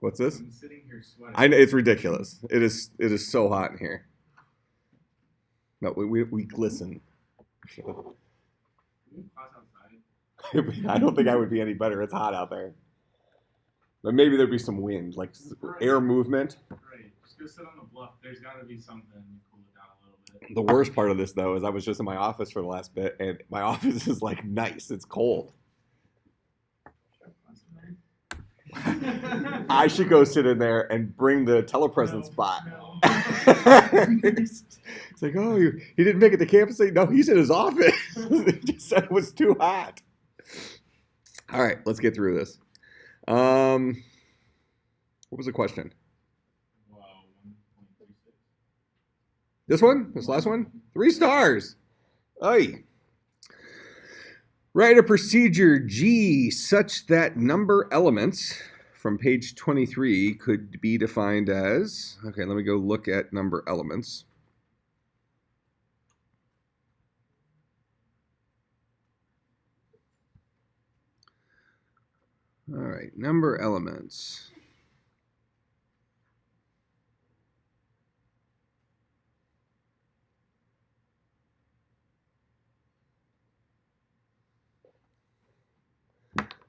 What's this? I'm sitting here sweating. I know it's ridiculous. It is so hot in here. No, we glisten. Can you pass outside? I don't think I would be any better. It's hot out there. But maybe there'd be some wind, like air movement. Right. Just go sit on the bluff. There's got to be something to cool it down a little bit. The worst part of this, though, is I was just in my office for the last bit, and my office is like nice. It's cold. I should go sit in there and bring the telepresence spot. No. It's like, oh, he didn't make it to campus. No, he's in his office. He just said it was too hot. All right, let's get through this. What was the question? Wow, 1.36. This one? This last one? 3 stars. Aye. Write a procedure G such that number elements from page 23 could be defined as, okay, let me go look at number elements. All right, number elements.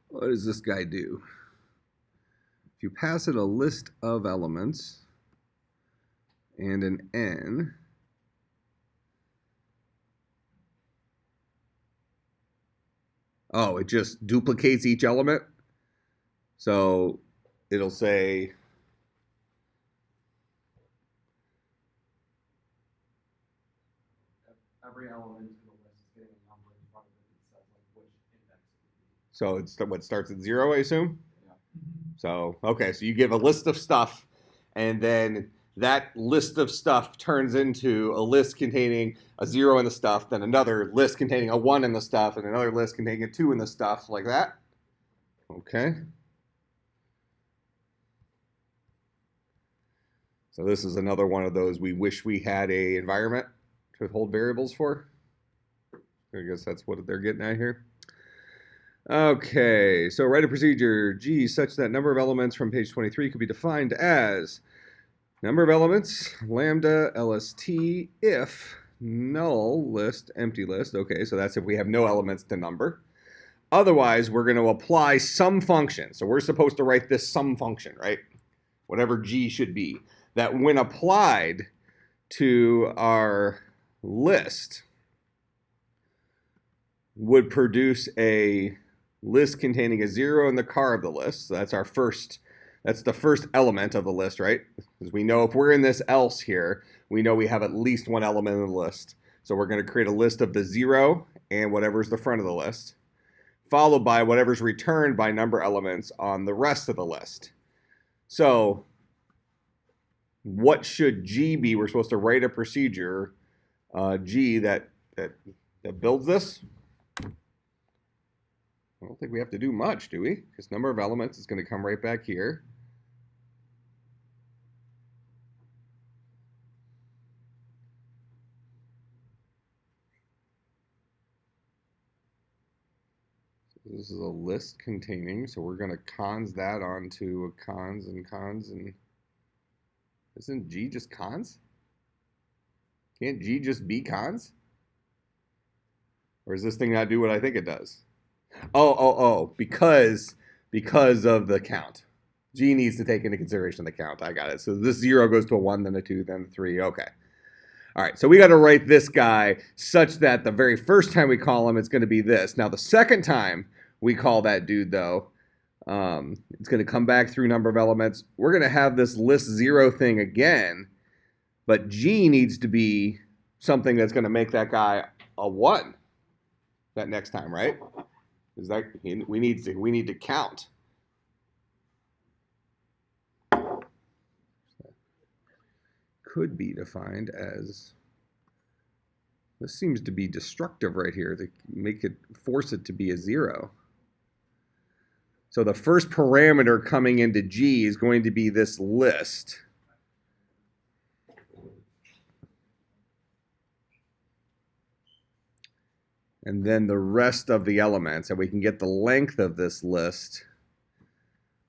What does this guy do? If you pass it a list of elements and an n, oh, it just duplicates each element. So it'll say, every element in the list is getting a number in front of it that says like which index it would be. so it's what starts at 0, I assume? Yeah. So, okay, so you give a list of stuff, and then that list of stuff turns into a list containing a 0 in the stuff, then another list containing a 1 in the stuff, and another list containing a 2 in the stuff, like that. Okay. So this is another one of those we wish we had a environment to hold variables for. I guess that's what they're getting at here. Okay, so write a procedure G such that number of elements from page 23 could be defined as number of elements, lambda LST, if null list, empty list. Okay, so that's if we have no elements to number. Otherwise, we're going to apply some function. So we're supposed to write this sum function, right? Whatever G should be. That when applied to our list would produce a list containing a 0 in the car of the list. So that's the first element of the list, right? Because we know if we're in this else here, we know we have at least one element in the list. So we're going to create a list of the 0 and whatever's the front of the list, followed by whatever's returned by number elements on the rest of the list. So what should G be? We're supposed to write a procedure G that builds this. I don't think we have to do much, do we? Because number of elements is going to come right back here. So this is a list containing, so we're going to cons that onto a cons, and isn't G just cons? Can't G just be cons? Or does this thing not do what I think it does? Oh, because of the count. G needs to take into consideration the count. I got it. So this 0 goes to a 1, then a 2, then a 3. Okay. All right, so we got to write this guy such that the very first time we call him, it's going to be this. Now, the second time we call that dude, though, it's going to come back through number of elements. We're going to have this list 0 thing again, but G needs to be something that's going to make that guy a 1 that next time, right? Is that we need to count. Could be defined as, this seems to be destructive right here, to force it to be a 0. So the first parameter coming into G is going to be this list. And then the rest of the elements, and we can get the length of this list.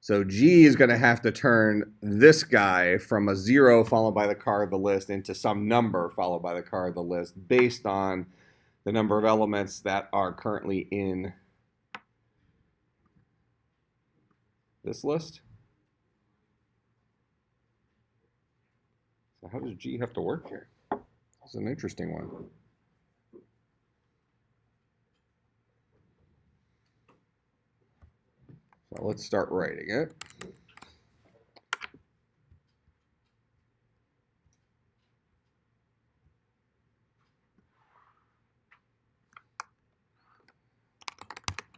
So G is going to have to turn this guy from a 0 followed by the car of the list into some number followed by the car of the list based on the number of elements that are currently in this list. So how does G have to work here? This is an interesting one. So let's start writing it.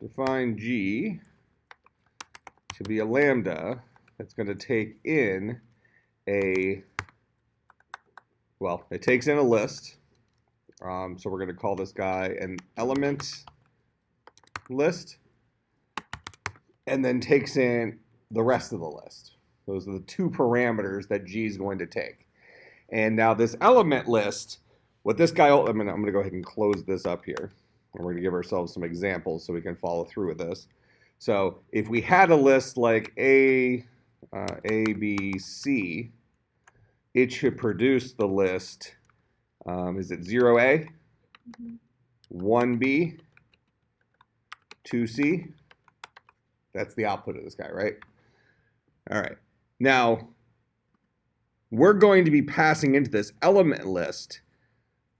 Define G to be a lambda that's going to take in a, well, it takes in a list. So we're going to call this guy an element list, and then takes in the rest of the list. Those are the two parameters that G is going to take. And now this element list, what this guy, I'm going to go ahead and close this up here. And we're going to give ourselves some examples so we can follow through with this. So if we had a list like A, B, C, it should produce the list, is it 0A, 1B, 2C? That's the output of this guy, right? All right. Now, we're going to be passing into this element list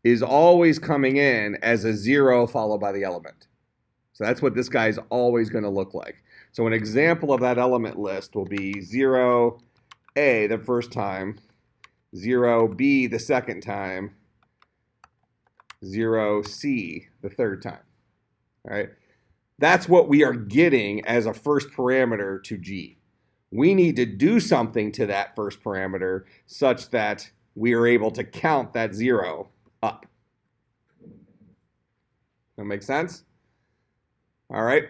is always coming in as a 0 followed by the element. So that's what this guy is always going to look like. So an example of that element list will be 0A the first time, 0B the second time, 0C the third time. All right. That's what we are getting as a first parameter to G. We need to do something to that first parameter such that we are able to count that 0 up. That make sense? All right.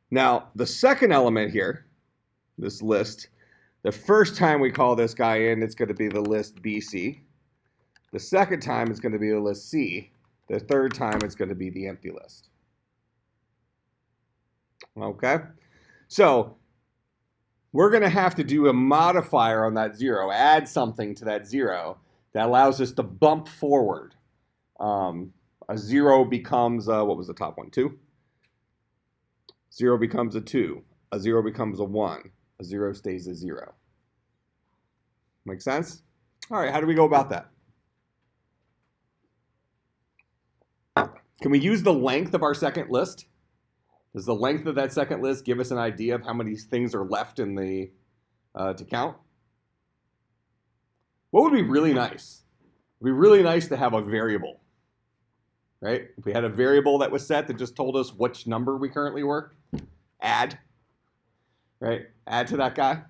Now, the second element here, this list, the first time we call this guy in, it's going to be the list BC. The second time, it's going to be the list C. The third time, it's going to be the empty list. Okay? So, we're going to have to do a modifier on that 0, add something to that 0 that allows us to bump forward. A 0 becomes, what was the top one, 2? 0 becomes a 2. A 0 becomes a 1. A 0 stays a 0. Make sense? All right, how do we go about that? Can we use the length of our second list? Does the length of that second list give us an idea of how many things are left in the to count? What would be really nice? It would be really nice to have a variable, right? If we had a variable that was set that just told us which number we currently work, add, right? Add to that guy.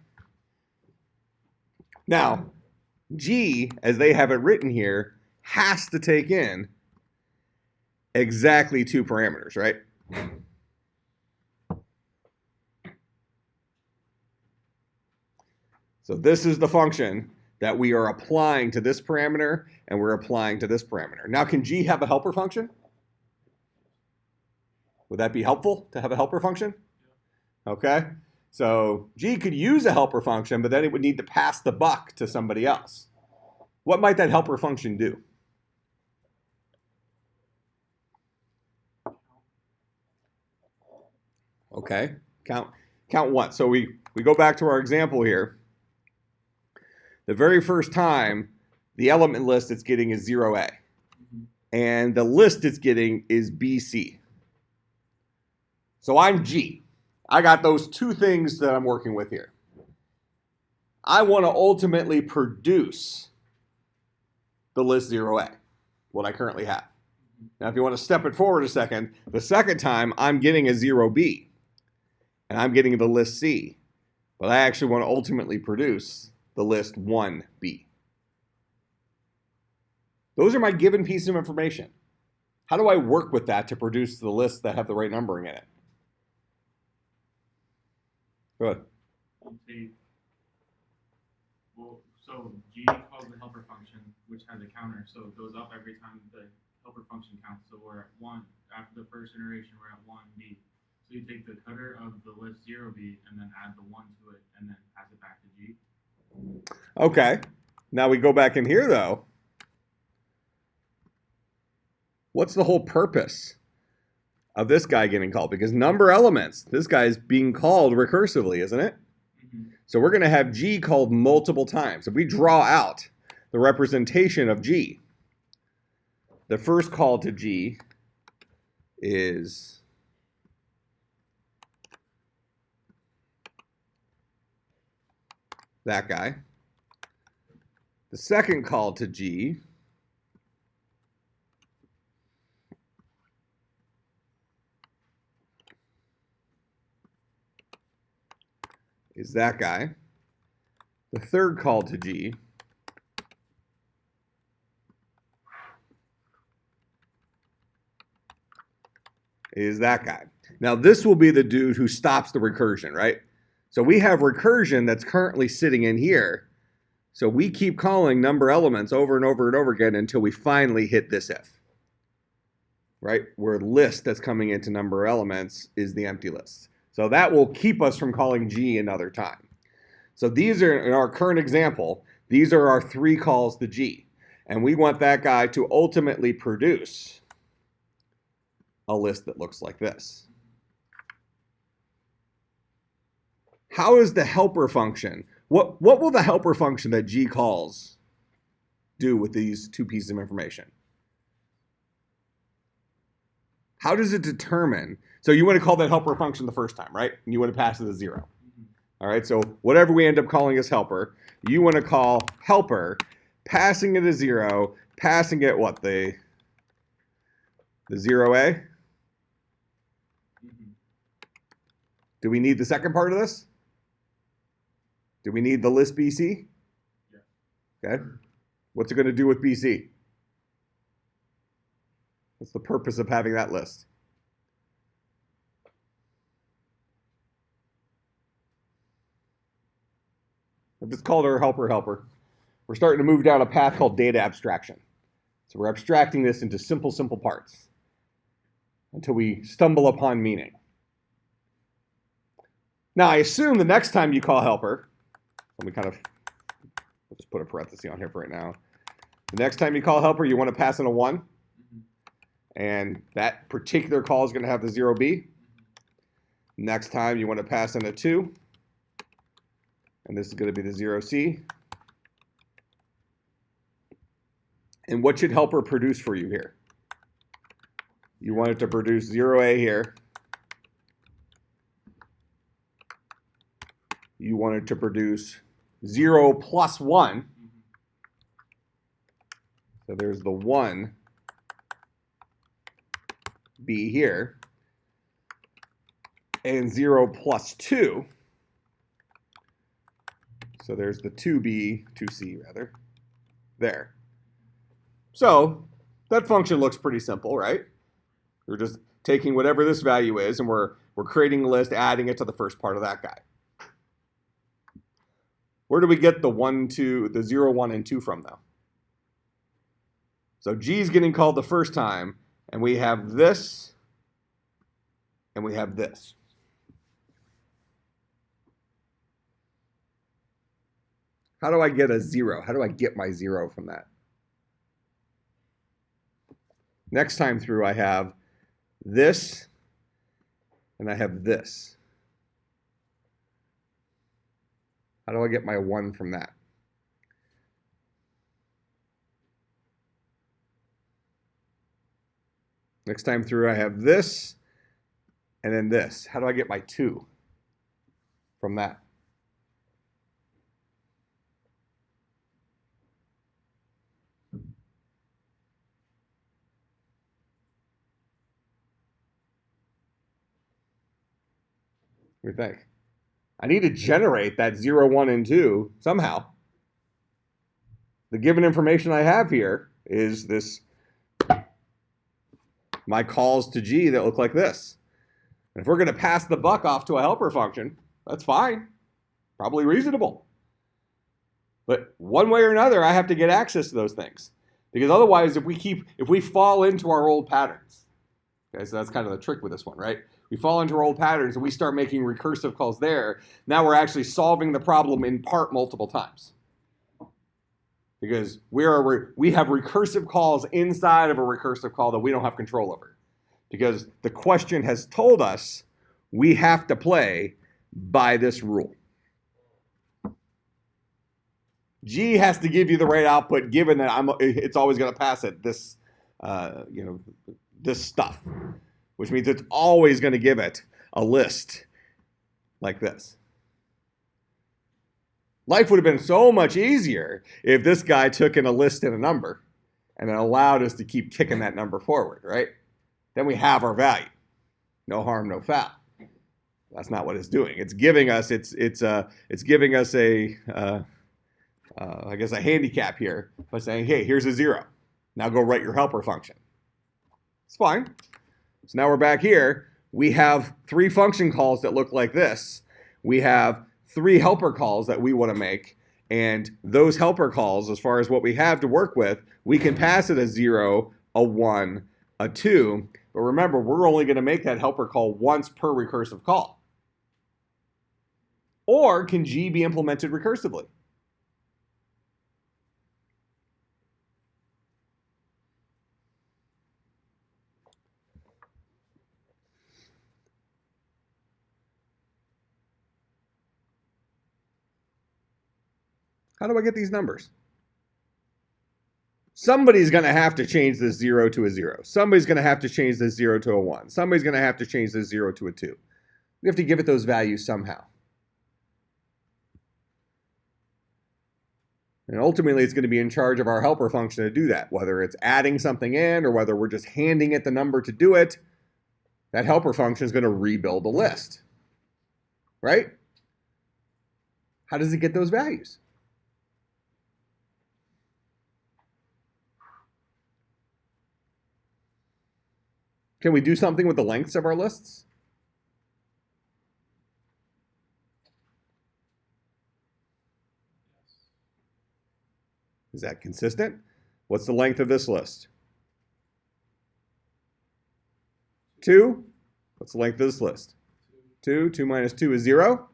Now, G, as they have it written here, has to take in exactly 2 parameters, right? So this is the function that we are applying to this parameter, and we're applying to this parameter. Now, can G have a helper function? Would that be helpful to have a helper function? Okay. So G could use a helper function, but then it would need to pass the buck to somebody else. What might that helper function do? Okay. Count what? So we go back to our example here. The very first time, the element list it's getting is 0A. And the list it's getting is BC. So I'm G. I got those 2 things that I'm working with here. I want to ultimately produce the list 0A, what I currently have. Now, if you want to step it forward a second, the second time I'm getting a 0B. And I'm getting the list C. But I actually want to ultimately produce the list 1B. Those are my given pieces of information. How do I work with that to produce the lists that have the right numbering in it? Go ahead. Well, so G calls the helper function, which has a counter, so it goes up every time the helper function counts. So we're at 1. After the first iteration, we're at 1B. So you take the cutter of the list 0B and then add the 1 to it and then pass it back to G. Okay. Now we go back in here, though. What's the whole purpose of this guy getting called? Because number elements, this guy's being called recursively, isn't it? Mm-hmm. So we're going to have G called multiple times. If we draw out the representation of G, the first call to G is that guy. The second call to G is that guy. The third call to G is that guy. Now this will be the dude who stops the recursion, right? So we have recursion that's currently sitting in here. So we keep calling number elements over and over and over again until we finally hit this if, right? Where list that's coming into number elements is the empty list. So that will keep us from calling G another time. So these are, in our current example, these are our 3 calls to G. And we want that guy to ultimately produce a list that looks like this. How is the helper function? What will the helper function that G calls do with these 2 pieces of information? How does it determine? So you want to call that helper function the first time, right? And you want to pass it a 0. Mm-hmm. All right, so whatever we end up calling as helper, you want to call helper, passing it a 0, passing it what? The 0A? Mm-hmm. Do we need the second part of this? Do we need the list BC? Yeah. Okay. What's it going to do with BC? What's the purpose of having that list? If it's called our helper, we're starting to move down a path called data abstraction. So we're abstracting this into simple parts until we stumble upon meaning. Now, I assume the next time you call helper, let me we'll just put a parenthesis on here for right now. The next time you call helper, you want to pass in a 1. Mm-hmm. And that particular call is going to have the 0B. Next time you want to pass in a 2. And this is going to be the 0C. And what should helper produce for you here? You want it to produce 0A here. You want it to produce 0 plus 1. Mm-hmm. So there's the 1B here. And 0 plus 2. So there's the 2C rather, there. So that function looks pretty simple, right? We're just taking whatever this value is, and we're creating a list, adding it to the first part of that guy. Where do we get the 1, 2, the 0, 1, and 2 from, though? So G is getting called the first time, and we have this, and we have this. How do I get a 0? How do I get my 0 from that? Next time through, I have this, and I have this. How do I get my 1 from that? Next time through, I have this, and then this. How do I get my 2 from that? What do you think? I need to generate that 0, 1, and 2 somehow. The given information I have here is this, my calls to G that look like this. And if we're going to pass the buck off to a helper function, that's fine. Probably reasonable. But one way or another, I have to get access to those things. Because otherwise, if we fall into our old patterns, okay, so that's kind of the trick with this one, right? We fall into our old patterns and we start making recursive calls there. Now we're actually solving the problem in part multiple times. Because we have recursive calls inside of a recursive call that we don't have control over. Because the question has told us we have to play by this rule. G has to give you the right output, given that it's always going to pass it this, this stuff, which means it's always going to give it a list like this. Life would have been so much easier if this guy took in a list and a number and then allowed us to keep kicking that number forward, right? Then we have our value. No harm, no foul. That's not what it's doing. It's giving us giving us a handicap here by saying, hey, here's a 0. Now go write your helper function. It's fine. So now we're back here. We have 3 function calls that look like this. We have 3 helper calls that we want to make. And those helper calls, as far as what we have to work with, we can pass it a 0, a 1, a 2. But remember, we're only going to make that helper call once per recursive call. Or can G be implemented recursively? How do I get these numbers? Somebody's going to have to change this 0 to a 0. Somebody's going to have to change this 0 to a 1. Somebody's going to have to change this 0 to a 2. We have to give it those values somehow. And ultimately, it's going to be in charge of our helper function to do that, whether it's adding something in or whether we're just handing it the number to do it. That helper function is going to rebuild the list, right? How does it get those values? Can we do something with the lengths of our lists? Is that consistent? What's the length of this list? 2. What's the length of this list? 2. 2 minus 2 is 0.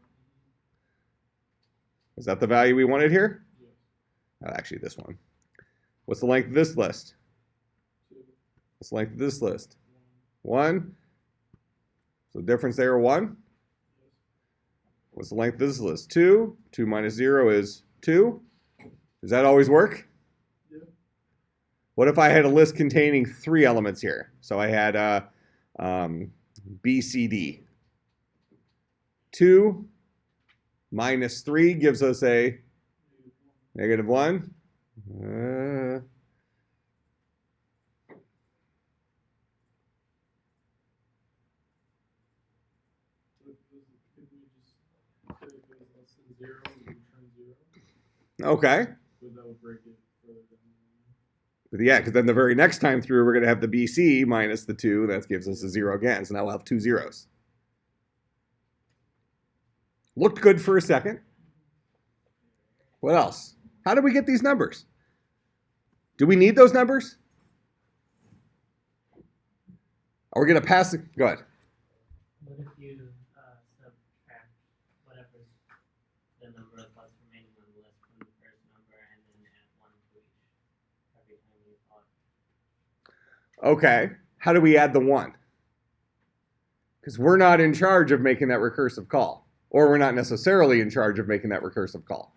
Is that the value we wanted here? Actually, this one. What's the length of this list? What's the length of this list? 1. So the difference there, 1. What's the length of this list? 2. 2 minus 0 is 2. Does that always work? Yeah. What if I had a list containing 3 elements here? So I had B, C, D. 2 minus 3 gives us a -1. Okay. But yeah, because then the very next time through, we're going to have the BC minus the 2. That gives us a 0 again. So now we'll have 2 zeros. Looked good for a second. What else? How do we get these numbers? Do we need those numbers? Are we going to pass it? Go ahead. What if you subtract whatever's the number of plus remaining on the list from the first number and then add 1 to each every time you thought? Okay. How do we add the 1? Because we're not in charge of making that recursive call. Or we're not necessarily in charge of making that recursive call.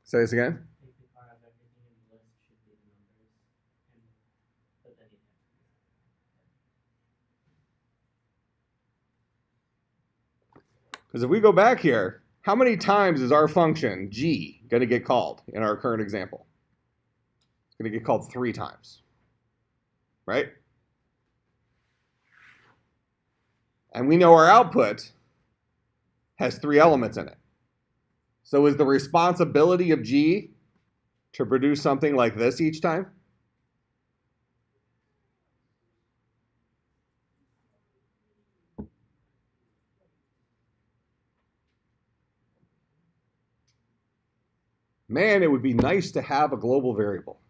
Say this again. Take the car of everything in the list should be the numbers, but then you have Because if we go back here, how many times is our function g going to get called in our current example? It's going to get called 3 times, right? And we know our output has 3 elements in it. So is the responsibility of G to produce something like this each time? Man, it would be nice to have a global variable.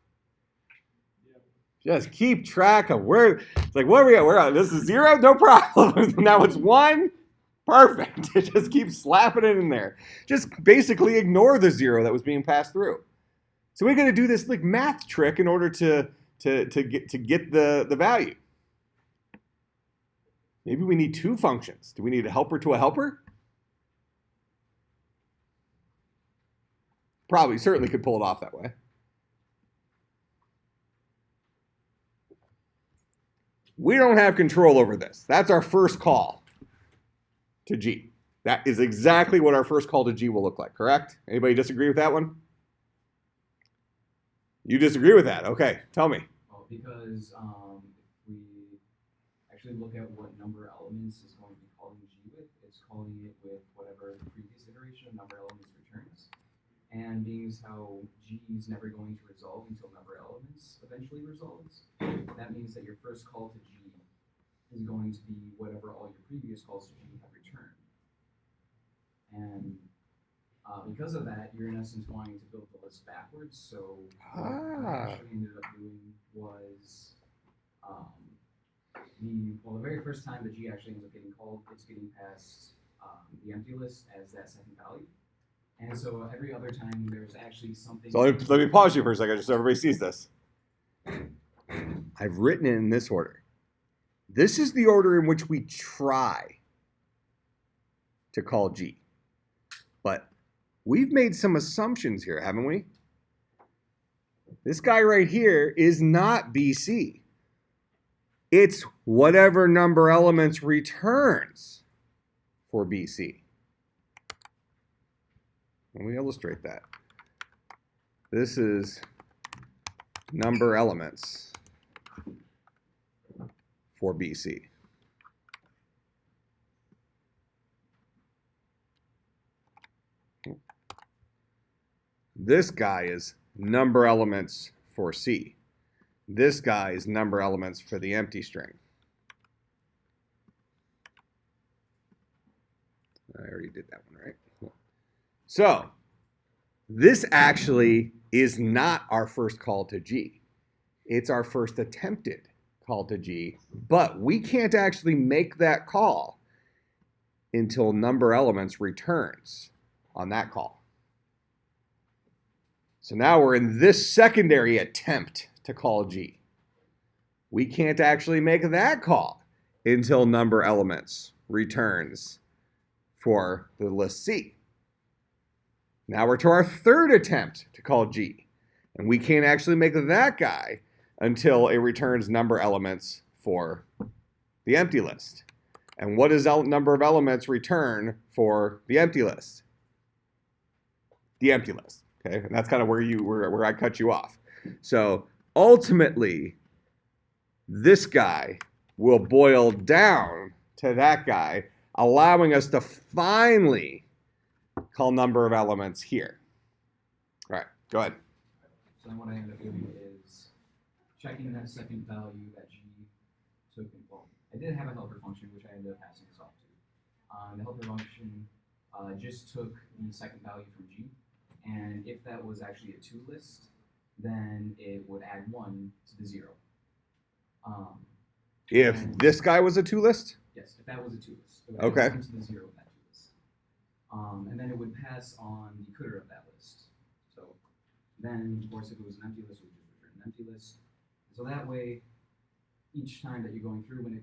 Just keep track of where. It's like, what are we at? We're at. This is 0, no problem. Now it's 1. Perfect. Just keep slapping it in there. Just basically ignore the 0 that was being passed through. So we're going to do this like math trick in order to get the value. Maybe we need 2 functions. Do we need a helper to a helper? Probably, certainly could pull it off that way. We don't have control over this. That's our first call to G. That is exactly what our first call to G will look like, correct? Anybody disagree with that one? You disagree with that? Okay, tell me. Well, because if we actually look at what number elements is going to be calling G with, it's calling it with whatever the previous iteration of number elements returns. And being as how G is never going to resolve until number elements eventually resolves, that means that your first call to G is going to be whatever all your previous calls to G have returned. And because of that, you're in essence wanting to build the list backwards. So what I actually ended up doing was the very first time that G actually ends up getting called, it's getting past the empty list as that second value. And so every other time there's actually something. So let me pause you for a second just so everybody sees this. I've written it in this order. This is the order in which we try to call G. But we've made some assumptions here, haven't we? This guy right here is not BC. It's whatever number elements returns for BC. Let me illustrate that. This is number elements for BC. This guy is number elements for C. This guy is number elements for the empty string. I already did that one, right? So, this actually is not our first call to G. It's our first attempted call to G, but we can't actually make that call until number elements returns on that call. So now we're in this secondary attempt to call G. We can't actually make that call until number elements returns for the list C. Now we're to our third attempt to call G, and we can't actually make that guy until it returns number elements for the empty list. And what does number of elements return for the empty list? The empty list. Okay, and that's kind of where I cut you off. So ultimately, this guy will boil down to that guy, allowing us to finally call number of elements here. All right, go ahead. So then what I end up doing is checking that second value that G took. Well, I did have a helper function, which I ended up passing this off to. The helper function just took the second value from G, and if that was actually a 2 list, then it would add 1 to the 0. If this guy was a 2 list? Yes, if that was a 2 list. It would Okay. add 1 to the 0 of that 2 list. And then it would pass on the cooter of that list. So then, of course, if it was an empty list, it would just return an empty list. So that way, each time that you're going through,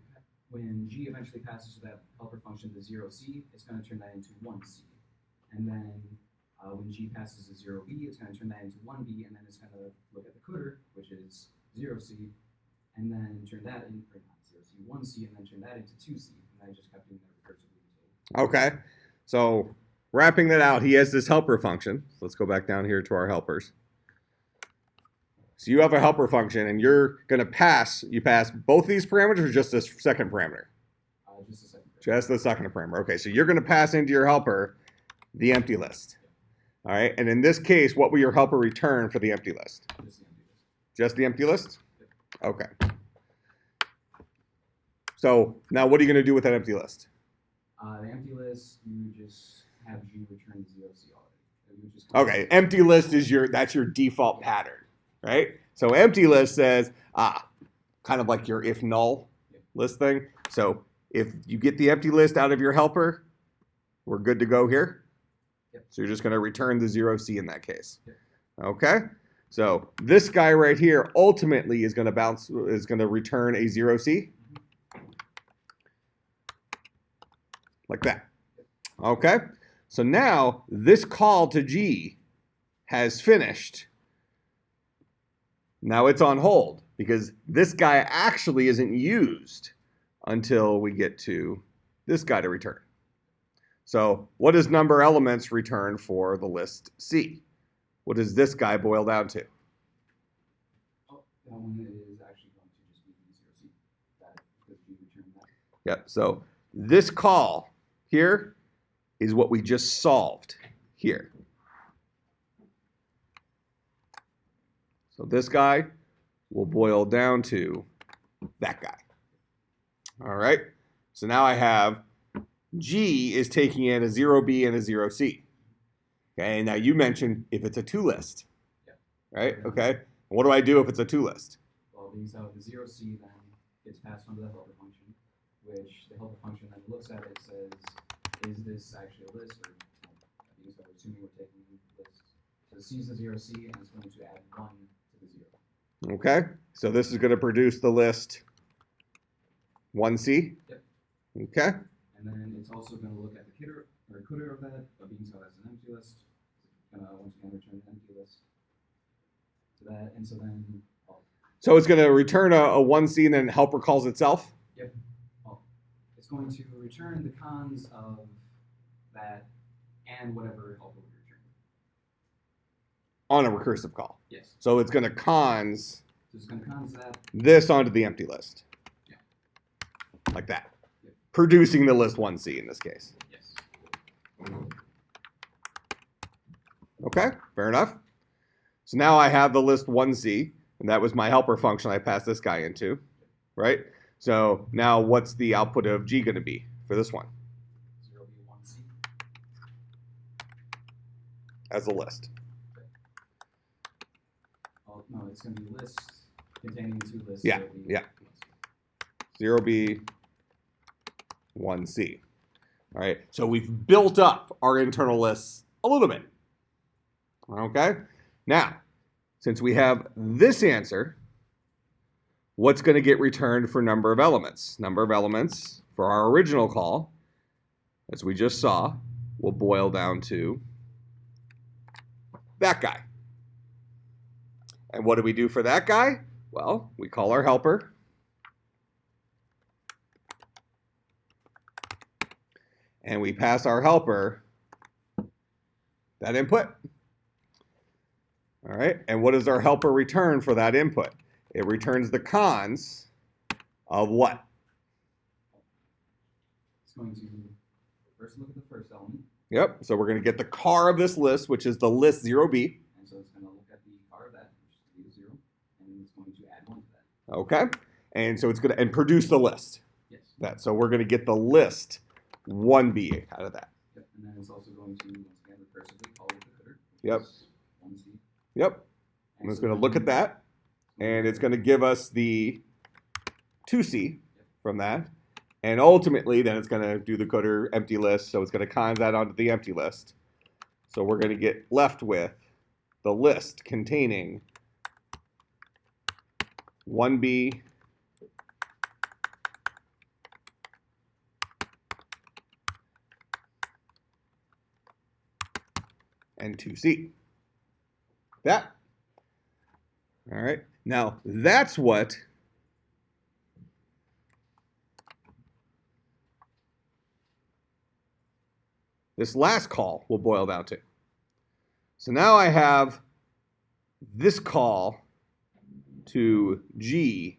when G eventually passes to that helper function to 0C, it's going to turn that into 1C. And then when G passes to 0B, it's going to turn that into 1B, and then it's going to look at the cooter, which is 0C, and then turn that into 0C, 1C, and then turn that into 2C. And I just kept doing that recursively. Okay. So wrapping that out, he has this helper function. Let's go back down here to our helpers. So you have a helper function, and you're going to pass both these parameters or just this second parameter? Just the second parameter. Just the second parameter. Okay, so you're going to pass into your helper the empty list. All right, and in this case, what will your helper return for the empty list? Just the empty list. Just the empty list? Okay. So now what are you going to do with that empty list? The empty list, you just have G return 0C already. Okay, empty list is that's your default pattern, right? So empty list says, kind of like your if null list thing. So if you get the empty list out of your helper, we're good to go here. Yep. So you're just going to return the 0C in that case. Yep. Okay. So this guy right here ultimately is going to return a 0C. Like that. Okay. So now this call to G has finished. Now it's on hold because this guy actually isn't used until we get to this guy to return. So what does number elements return for the list C? What does this guy boil down to? Oh, that one is actually going to just be the 0C. That because we returned that. Yep. So this call here is what we just solved here. So this guy will boil down to that guy. All right. So now I have G is taking in a 0B and a 0C. Okay. Now you mentioned if it's a 2 list. Yeah. Right. Okay. What do I do if it's a 2 list? Well, being so the 0C then gets passed on to the helper function, which the helper function then looks at it, says, is this actually a list? Or being so assuming we're taking the list. So C is the 0C and it's going to add 1 to the 0. Okay. So this is going to produce the list 1C. Yep. Okay. And then it's also going to look at the coder of that, but being so that's an empty list, it's going to once again return an empty list to that. And so then, So it's going to return a 1C and then helper calls itself? yep, it's going to return the cons of that and whatever helper we return. On a recursive call. Yes. So it's going to cons So it's going to cons that. this onto the empty list. Yeah. Like that. Yep. Producing the list 1C in this case. Yes. Okay, fair enough. So now I have the list 1C, and that was my helper function I passed this guy into, right? So now what's the output of G going to be for this one 0B1C. as a list? Oh, no, it's going to be lists containing the 2 lists. Yeah, 0B1C. yeah. 0B 1C. All right, so we've built up our internal lists a little bit. Okay, now, since we have this answer, what's going to get returned for number of elements? Number of elements for our original call, as we just saw, will boil down to that guy. And what do we do for that guy? Well, we call our helper. And we pass our helper that input. All right, and what does our helper return for that input? It returns the cons of what? It's going to first look at the first element, Yep, so we're going to get the car of this list, which is the list 0B. and so it's going to look at the car of that, which is the 0, and it's going to add 1 to that. Okay, and so it's going to produce the list. Yes. That so we're going to get the list 1B out of that. Yep. And then it's also going to once again recursively call with the coder. Yep. 1C. Yep, and it's going to look at that, and it's going to give us the 2C from that. And ultimately, then it's going to do the coder empty list, so it's going to cons that onto the empty list. So we're going to get left with the list containing 1B and 2C. That. All right. Now, that's what this last call will boil down to. So now I have this call to G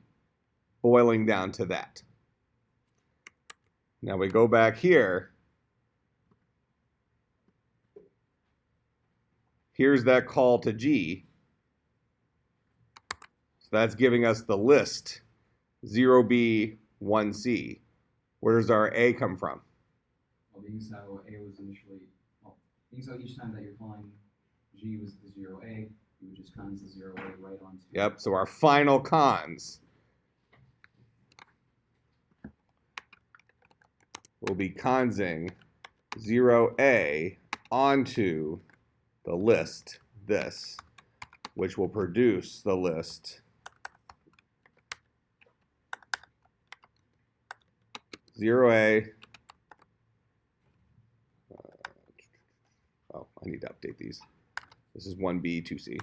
boiling down to that. Now we go back here. Here's that call to G. So that's giving us the list 0B 1C. Where does our A come from? Well, being so A was initially, being so each time that you're calling G was the 0A, you would just cons the 0A right onto. Yep, so our final cons will be consing 0A onto the list this, which will produce the list 0A. Oh, I need to update these. This is 1B, 2C.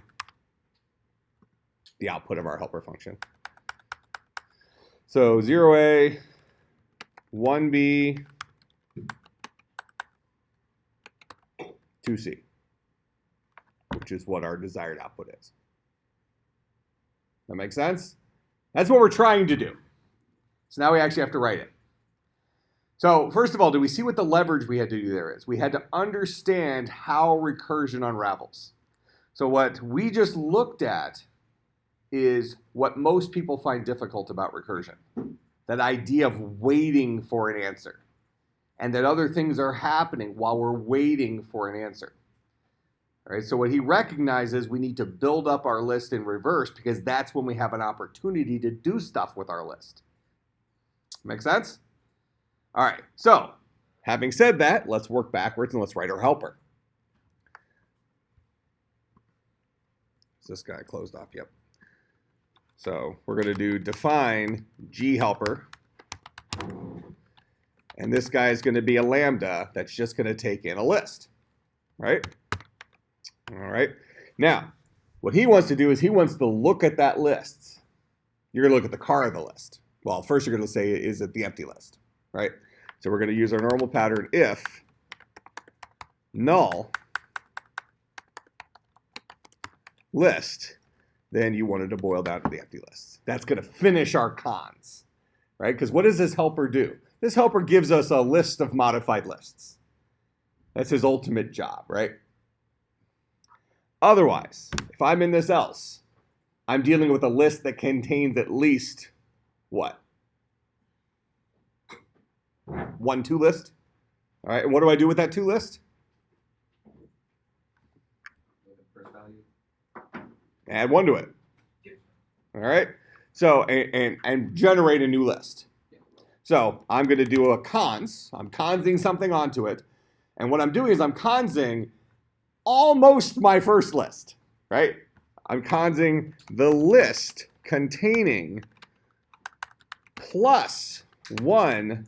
The output of our helper function. So 0A, 1B, 2C, which is what our desired output is. That makes sense? That's what we're trying to do. So now we actually have to write it. So first of all, do we see what the leverage we had to do there is? We had to understand how recursion unravels. So what we just looked at is what most people find difficult about recursion. That idea of waiting for an answer. And that other things are happening while we're waiting for an answer. All right, so what he recognizes, we need to build up our list in reverse because that's when we have an opportunity to do stuff with our list. Make sense? All right, so having said that, let's work backwards and let's write our helper. Is this guy closed off? Yep. So we're going to do define G helper. And this guy is going to be a lambda that's just going to take in a list, right? All right. Now, what he wants to do is he wants to look at that list. You're going to look at the car of the list. Well, first you're going to say, is it the empty list, right? So we're going to use our normal pattern if null list, then you wanted to boil down to the empty list. That's going to finish our cons, right? Because what does this helper do? This helper gives us a list of modified lists. That's his ultimate job, right? Otherwise, if I'm in this else, I'm dealing with a list that contains at least what? 1, 2 list. All right, and what do I do with that 2 list? First value. Add 1 to it. All right, so and generate a new list. So I'm going to do a cons. I'm consing something onto it. And what I'm doing is I'm consing almost my first list, right? I'm consing the list containing plus 1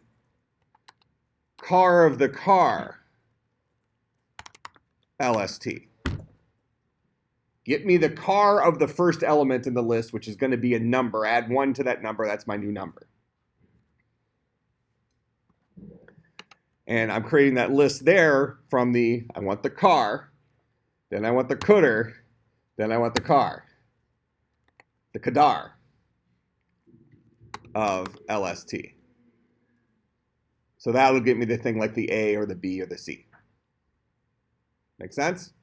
car of the car LST. Get me the car of the first element in the list, which is going to be a number. Add 1 to that number. That's my new number. And I'm creating that list there from the, I want the car, then I want the cooter, then I want the car, the kadar of LST. So that'll get me the thing like the A or the B or the C. Make sense?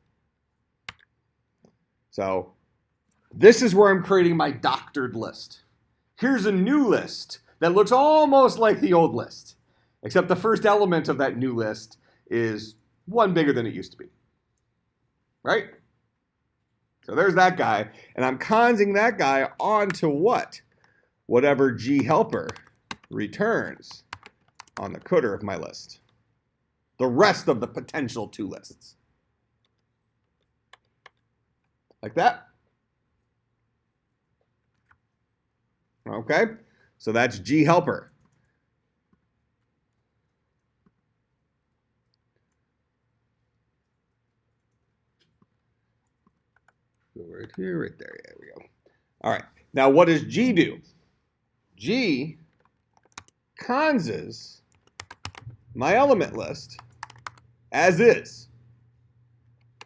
So this is where I'm creating my doctored list. Here's a new list that looks almost like the old list, except the first element of that new list is 1 bigger than it used to be. Right? So there's that guy, and I'm consing that guy onto what? Whatever G helper returns on the cooter of my list. The rest of the potential 2 lists. Like that? Okay, so that's G helper. Go right here, right there. There we go. All right. Now, what does G do? G conses my element list as is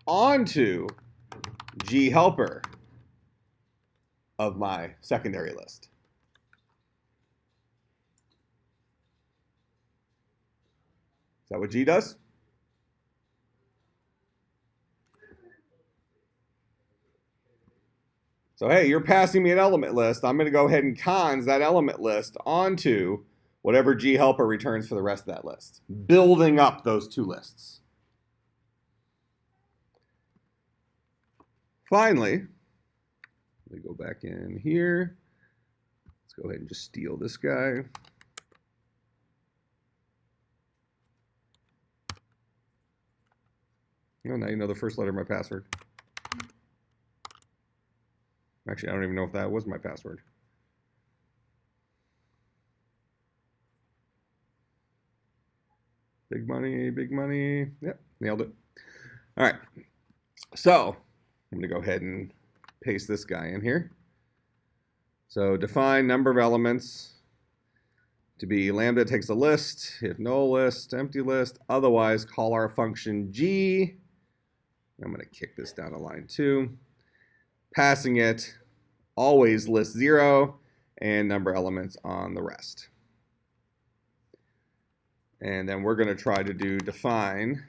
onto G helper of my secondary list. Is that what G does? So hey, you're passing me an element list. I'm going to go ahead and cons that element list onto whatever G helper returns for the rest of that list, building up those 2 lists. Finally, let me go back in here. Let's go ahead and just steal this guy. Oh, now you know the first letter of my password. Actually, I don't even know if that was my password. Big money, big money. Yep, nailed it. All right. So I'm going to go ahead and paste this guy in here. So define number of elements to be lambda takes a list, if no list, empty list. Otherwise, call our function g. I'm going to kick this down to line 2. Passing it, always list 0 and number elements on the rest. And then we're going to try to do define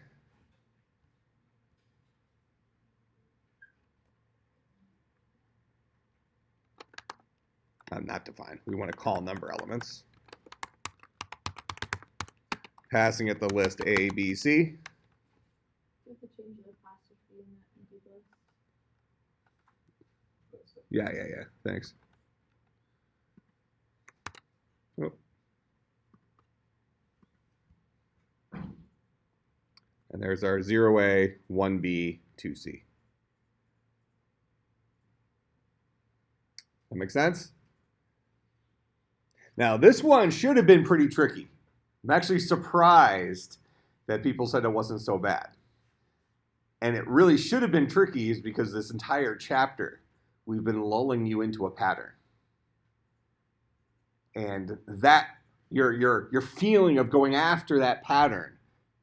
not define. We want to call number elements. Passing it the list A, B, C. You have to change the apostrophe in that empty list. Yeah. Thanks. Oh. And there's our 0A, 1B, 2C. That make sense? Now, this one should have been pretty tricky. I'm actually surprised that people said it wasn't so bad. And it really should have been tricky is because this entire chapter, we've been lulling you into a pattern. And that, your feeling of going after that pattern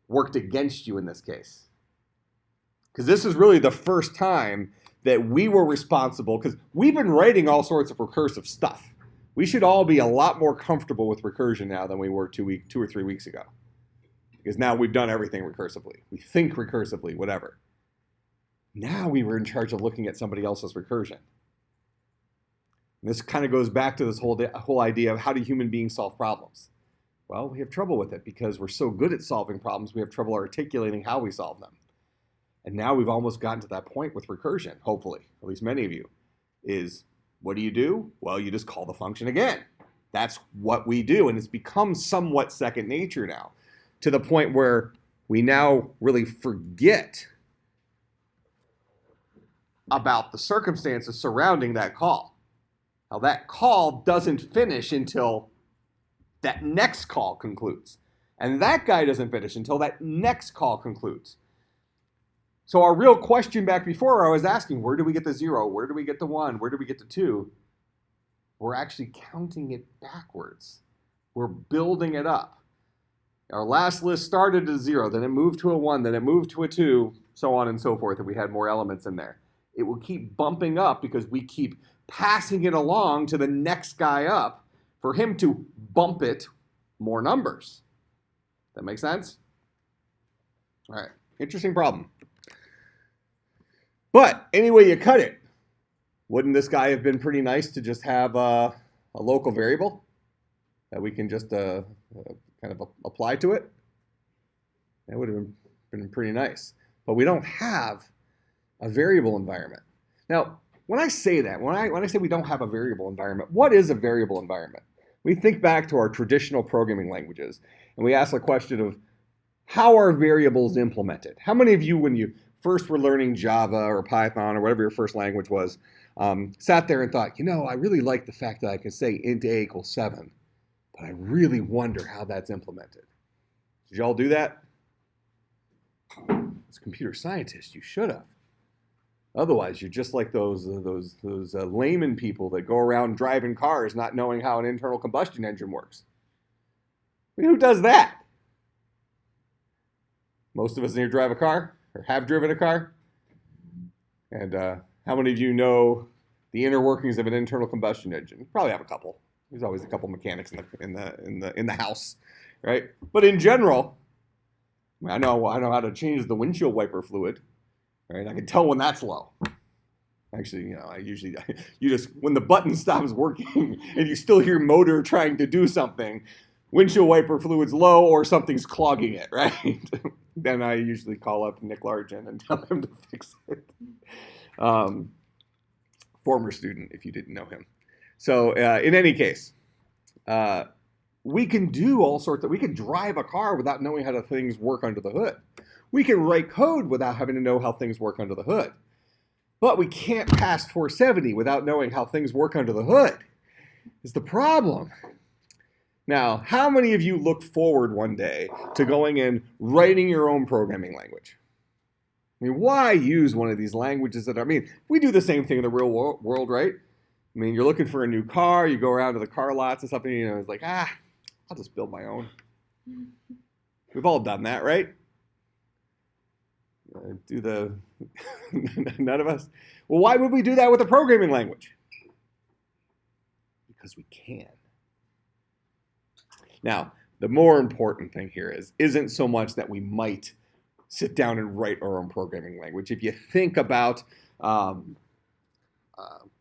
worked against you in this case. Because this is really the first time that we were responsible, because we've been writing all sorts of recursive stuff. We should all be a lot more comfortable with recursion now than we were 2 or 3 weeks ago. Because now we've done everything recursively. We think recursively, whatever. Now we were in charge of looking at somebody else's recursion. And this kind of goes back to this whole idea of how do human beings solve problems? Well, we have trouble with it because we're so good at solving problems, we have trouble articulating how we solve them. And now we've almost gotten to that point with recursion, hopefully, at least many of you, is what do? Well, you just call the function again. That's what we do, and it's become somewhat second nature now, to the point where we now really forget about the circumstances surrounding that call. Now, that call doesn't finish until that next call concludes. And that guy doesn't finish until that next call concludes. So our real question back before, I was asking, where do we get the 0? Where do we get the 1? Where do we get the 2? We're actually counting it backwards. We're building it up. Our last list started at 0, then it moved to a 1, then it moved to a 2, so on and so forth, and we had more elements in there. It will keep bumping up because we keep passing it along to the next guy up for him to bump it more numbers. That make sense? All right, interesting problem. But anyway you cut it, wouldn't this guy have been pretty nice to just have a local variable that we can just kind of apply to it? That would have been pretty nice. But we don't have a variable environment. Now, when I say that, when I say we don't have a variable environment, what is a variable environment? We think back to our traditional programming languages, and we ask the question of how are variables implemented? How many of you, when you first were learning Java or Python or whatever your first language was, sat there and thought, I really like the fact that I can say int a equals 7, but I really wonder how that's implemented. Did y'all do that? As computer scientists, you should have. Otherwise, you're just like those layman people that go around driving cars not knowing how an internal combustion engine works. I mean, who does that? Most of us in here drive a car or have driven a car. And how many of you know the inner workings of an internal combustion engine? You probably have a couple. There's always a couple mechanics in the house, right? But in general, I know how to change the windshield wiper fluid. Right, I can tell when that's low. Actually, you just when the button stops working and you still hear motor trying to do something, windshield wiper fluid's low or something's clogging it, right? Then I usually call up Nick Largent and tell him to fix it. Former student, if you didn't know him. So in any case, we can do all sorts of, we can drive a car without knowing how the things work under the hood. We can write code without having to know how things work under the hood. But we can't pass 470 without knowing how things work under the hood. Is the problem. Now, how many of you look forward one day to going and writing your own programming language? I mean, why use one of these languages that, I mean, we do the same thing in the real world, right? I mean, you're looking for a new car, you go around to the car lots and something, it's like, I'll just build my own. We've all done that, right? None of us? Well, why would we do that with a programming language? Because we can. Now, the more important thing here isn't so much that we might sit down and write our own programming language. If you think about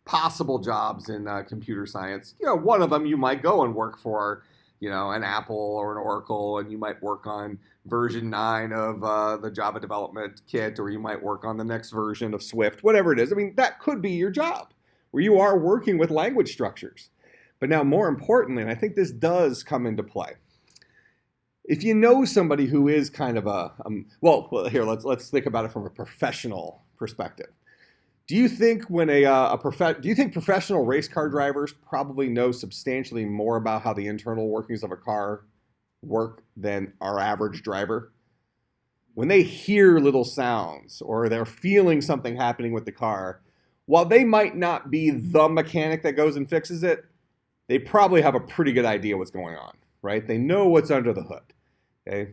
possible jobs in computer science, one of them you might go and work for, an Apple or an Oracle, and you might work on version 9 of the Java development kit, or you might work on the next version of Swift, whatever it is. I mean, that could be your job, where you are working with language structures. But now, more importantly, and I think this does come into play, if you know somebody who is kind of here, let's think about it from a professional perspective. Do you think professional race car drivers probably know substantially more about how the internal workings of a car work than our average driver? When they hear little sounds or they're feeling something happening with the car, while they might not be the mechanic that goes and fixes it, they probably have a pretty good idea what's going on, right? They know what's under the hood, okay?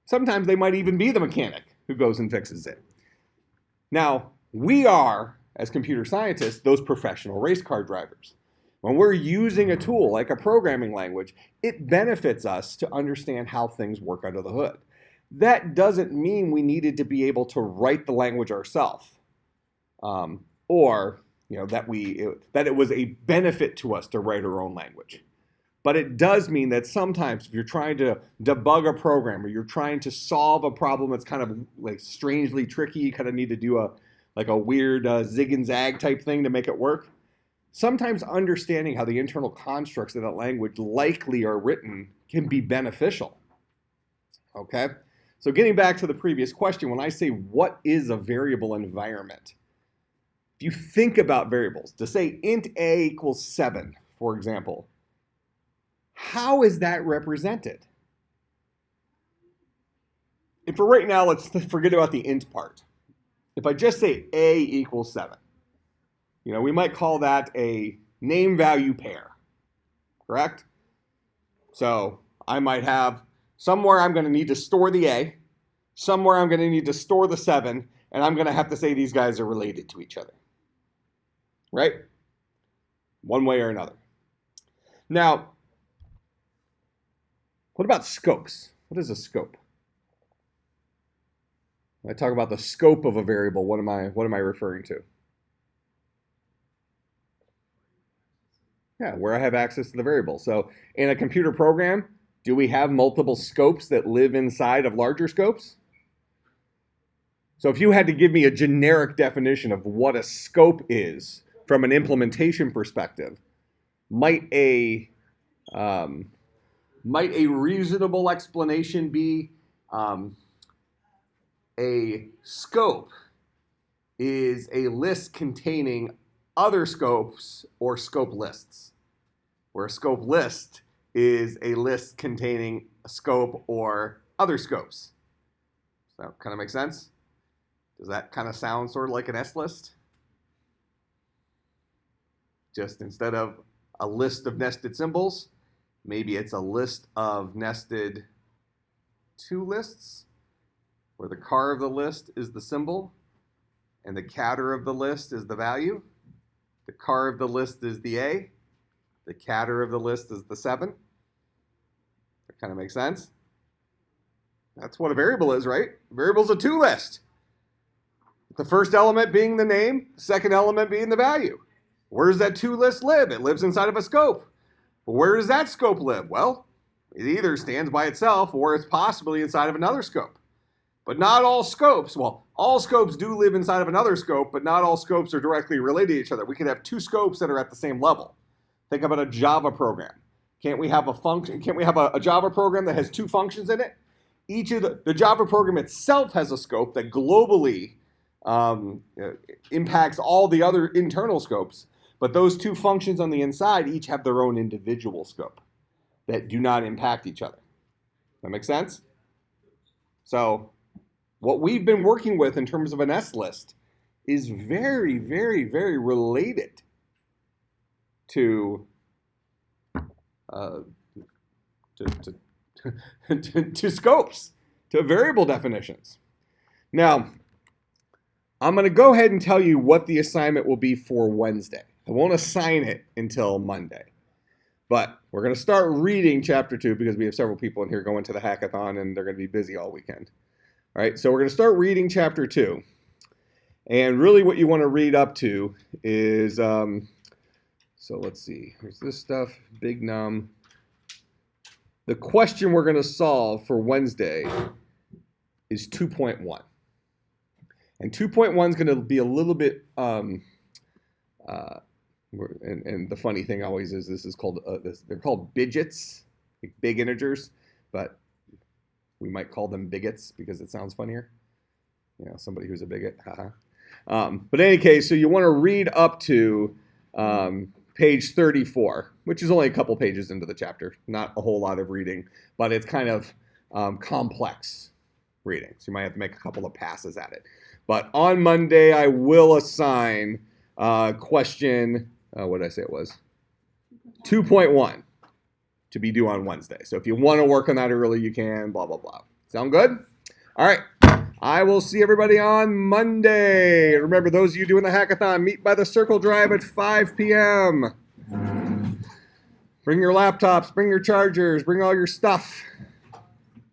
Sometimes they might even be the mechanic who goes and fixes it. Now, we are, as computer scientists, those professional race car drivers. When we're using a tool like a programming language, it benefits us to understand how things work under the hood. That doesn't mean we needed to be able to write the language ourselves, or that it was a benefit to us to write our own language. But it does mean that sometimes if you're trying to debug a program or you're trying to solve a problem that's kind of like strangely tricky, you kind of need to do a weird zig and zag type thing to make it work. Sometimes understanding how the internal constructs of that language likely are written can be beneficial. Okay? So getting back to the previous question, when I say what is a variable environment, if you think about variables, to say int a equals 7, for example, how is that represented? And for right now, let's forget about the int part. If I just say a equals 7, we might call that a name value pair, correct? So I might have somewhere I'm going to need to store the a, somewhere I'm going to need to store the 7, and I'm going to have to say these guys are related to each other. Right? One way or another. Now, what about scopes? What is a scope? When I talk about the scope of a variable, what am I referring to? Yeah, where I have access to the variable. So in a computer program, do we have multiple scopes that live inside of larger scopes? So if you had to give me a generic definition of what a scope is from an implementation perspective, might a reasonable explanation be a scope is a list containing other scopes or scope lists, where a scope list is a list containing a scope or other scopes. Does that kind of make sense? Does that kind of sound sort of like an S list? Just instead of a list of nested symbols, maybe it's a list of nested to lists, where the car of the list is the symbol, and the catter of the list is the value. The car of the list is the A. The catter of the list is the 7. That kind of makes sense. That's what a variable is, right? A variable is a to list. The first element being the name, the second element being the value. Where does that to list live? It lives inside of a scope. But where does that scope live? Well, it either stands by itself or it's possibly inside of another scope. But not all scopes, well, all scopes do live inside of another scope, but not all scopes are directly related to each other. We could have two scopes that are at the same level. Think about a Java program. Can't we have a Java program that has two functions in it? each of the Java program itself has a scope that globally impacts all the other internal scopes, but those two functions on the inside each have their own individual scope that do not impact each other. That make sense? So what we've been working with in terms of an S list is very, very, very related to to scopes, to variable definitions. Now, I'm going to go ahead and tell you what the assignment will be for Wednesday. I won't assign it until Monday. But we're going to start reading Chapter 2 because we have several people in here going to the hackathon and they're going to be busy all weekend. All right, so we're going to start reading Chapter 2. And really what you want to read up to is, so let's see, here's this stuff, big num. The question we're going to solve for Wednesday is 2.1. And 2.1 is going to be a little bit, and the funny thing always is this is called, they're called bidgets, like big integers, but we might call them bigots because it sounds funnier. You know, somebody who's a bigot, haha. But in any case, so you want to read up to page 34, which is only a couple pages into the chapter, not a whole lot of reading, but it's kind of complex reading. So you might have to make a couple of passes at it. But on Monday, I will assign question, what did I say it was? 2.1 to be due on Wednesday. So if you want to work on that early, you can, blah, blah, blah. Sound good? All right. I will see everybody on Monday. Remember, those of you doing the hackathon, meet by the Circle Drive at 5 p.m. Bring your laptops, bring your chargers, bring all your stuff.